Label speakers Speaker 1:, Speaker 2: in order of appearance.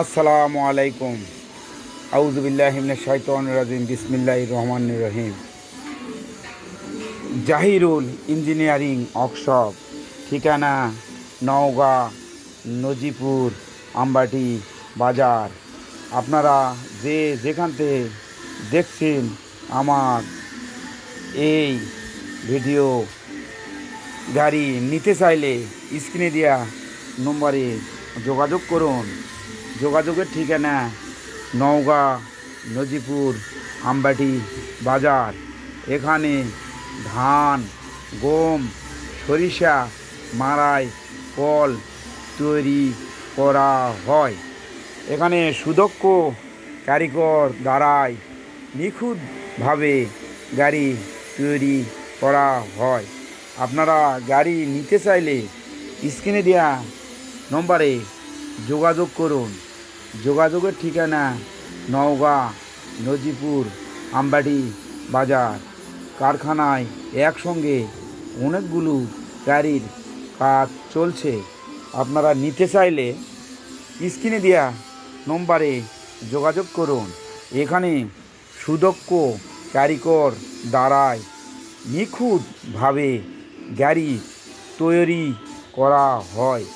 Speaker 1: আসসালামু আলাইকুম। আউযু বিল্লাহি মিনাশ শাইতানির রাজিম। বিসমিল্লাহির রহমানির রহিম। জাহিরুল ইঞ্জিনিয়ারিং ওয়ার্কশপ, ঠিকানা নওগাঁ, নজিপুর, আমবাটি বাজার। আপনারা যে যেখান থেকে দেখছেন আমার এই ভিডিও, গাড়ি নিতে চাইলে স্ক্রিনে দেওয়া নম্বরে যোগাযোগ করুন। যোগাযোগের ঠিকানা নওগাঁ, নজিপুর, আমবাটি বাজার। এখানে ধান, গম, সরিষা মাড়াই, কল তৈরি করা হয়। এখানে সুদক্ষ কারিগর দ্বারাই নিখুঁতভাবে গাড়ি তৈরি করা হয়। আপনারা গাড়ি নিতে চাইলে স্ক্রিনে দেওয়া নম্বরে যোগাযোগ করুন। যোগাযোগের ঠিকানা নওগাঁ, নজিপুর, আমবাটি বাজার। কারখানায় একসঙ্গে অনেকগুলো গাড়ির কাজ চলছে। আপনারা নিতে চাইলে স্ক্রিনে দেওয়া নম্বরে যোগাযোগ করুন। এখানে সুদক্ষ কারিগর দ্বারাই নিখুঁতভাবে গাড়ি তৈরি করা হয়।